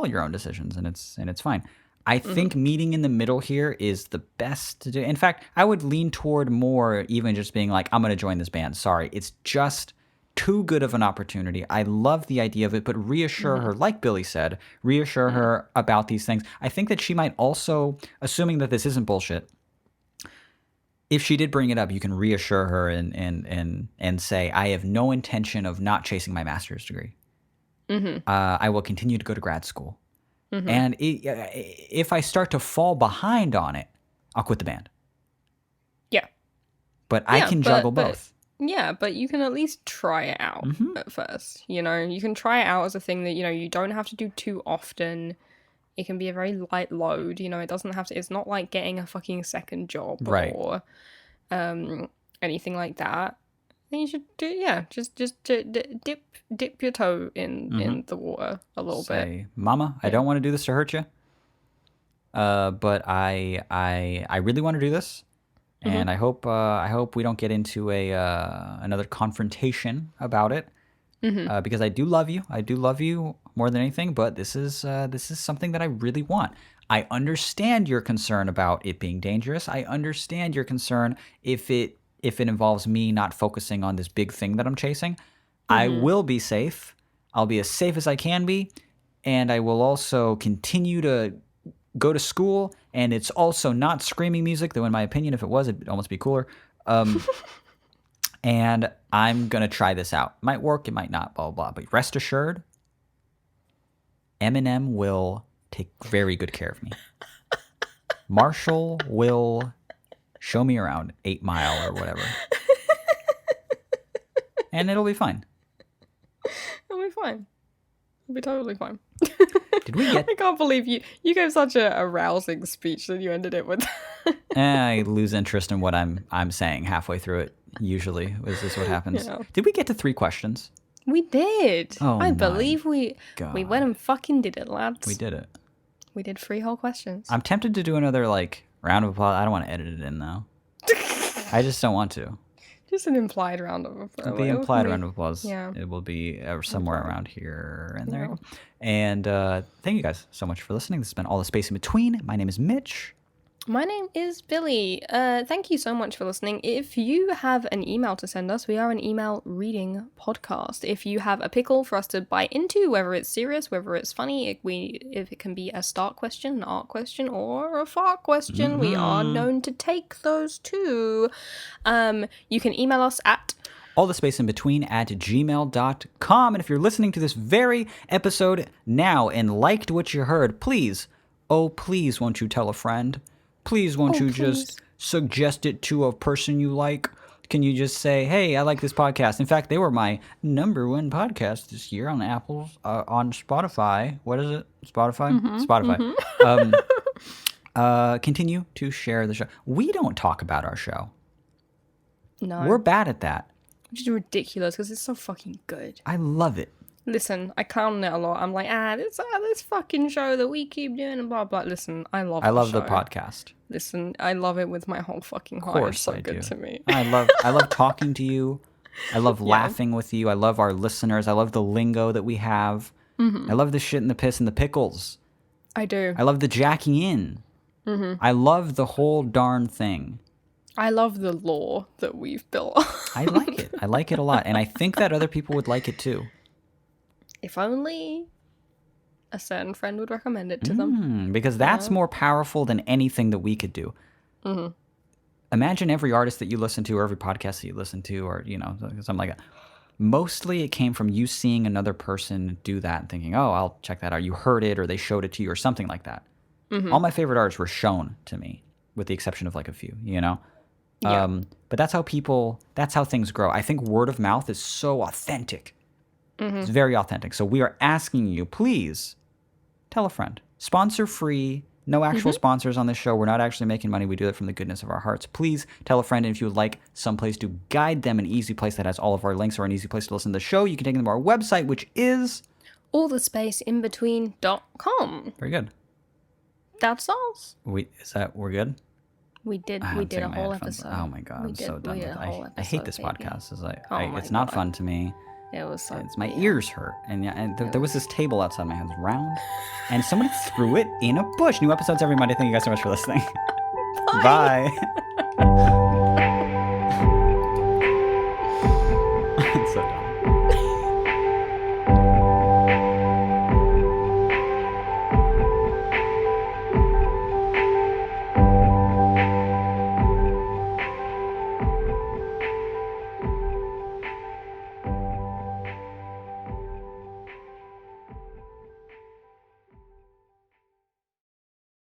your own decisions, and it's fine. I think meeting in the middle here is the best to do. In fact, I would lean toward more even just being like, I'm going to join this band. Sorry, it's just too good of an opportunity. I love the idea of it, but reassure her, like Billy said, reassure her about these things. I think that she might also, assuming that this isn't bullshit, if she did bring it up, you can reassure her and say, I have no intention of not chasing my master's degree. I will continue to go to grad school. And if I start to fall behind on it, I'll quit the band. Yeah. But I can juggle both. Yeah, but you can at least try it out at first. You can try it out as a thing that, you don't have to do too often. It can be a very light load. It doesn't have to, it's not like getting a fucking second job or anything like that. Then you should do, just dip your toe in the water a little bit. Mama, I don't want to do this to hurt you. But I really want to do this. And I hope we don't get into another confrontation about it, because I do love you. I do love you more than anything. But this is something that I really want. I understand your concern about it being dangerous. I understand your concern if it involves me not focusing on this big thing that I'm chasing. I will be safe. I'll be as safe as I can be, and I will also continue to go to school, and it's also not screaming music, though in my opinion, if it was, it'd almost be cooler. And I'm going to try this out. Might work, it might not, blah, blah, blah. But rest assured, Eminem will take very good care of me. Marshall will show me around 8 Mile or whatever. and it'll be fine. It'll be fine. It'll be totally fine. Did we get... I can't believe you gave such a rousing speech that you ended it with. I lose interest in what I'm saying halfway through it, usually. Is this what happens? Yeah. Did we get to 3 questions? We did. Oh, I believe we went and fucking did it, lads. We did it. We did 3 whole questions. I'm tempted to do another, like, round of applause. I don't want to edit it in, though. I just don't want to. Just an implied round of applause. The implied round of applause. Yeah. It will be somewhere around here and there. Yeah. You go. And thank you guys so much for listening. This has been All the Space in Between. My name is Mitch. My name is Billy. Thank you so much for listening. If you have an email to send us, we are an email reading podcast. If you have a pickle for us to bite into, whether it's serious, whether it's funny, if it can be a start question, an art question, or a fart question, we are known to take those too. You can email us at allthespaceinbetween@gmail.com. And if you're listening to this very episode now and liked what you heard, please, oh please, won't you tell a friend? Please, won't you just suggest it to a person you like? Can you just say, hey, I like this podcast? In fact, they were my #1 podcast this year on Apple, on Spotify. What is it? Spotify? Spotify. Continue to share the show. We don't talk about our show. No. We're bad at that. Which is ridiculous because it's so fucking good. I love it. Listen, I clown it a lot. I'm like, this fucking show that we keep doing and blah blah. Listen, I love the podcast. Listen, I love it with my whole fucking heart. Of course, it's so I good do. to me. I love talking to you. I love laughing with you. I love our listeners. I love the lingo that we have. I love the shit and the piss and the pickles. I do. I love the jacking in. I love the whole darn thing. I love the lore that we've built. I like it. I like it a lot, and I think that other people would like it too. If only a certain friend would recommend it to them. Because that's more powerful than anything that we could do. Imagine every artist that you listen to or every podcast that you listen to or, something like that. Mostly it came from you seeing another person do that and thinking, oh, I'll check that out. You heard it or they showed it to you or something like that. All my favorite artists were shown to me, with the exception of like a few, Yeah. But that's how things grow. I think word of mouth is so authentic. It's very authentic. So we are asking you, please tell a friend. Sponsor free. No actual sponsors on this show. We're not actually making money. We do it from the goodness of our hearts. Please tell a friend. And if you would like someplace to guide them, an easy place that has all of our links or an easy place to listen to the show, you can take them to our website, which is allthespaceinbetween.com. Very good. That's all. We're good? We did a whole episode. Oh my God, I'm so done with it. I hate this podcast. It's my not God. fun to me. It was so... My ears hurt. And there was this table outside my house, round, and somebody threw it in a bush. New episodes every Monday. Thank you guys so much for listening. Bye.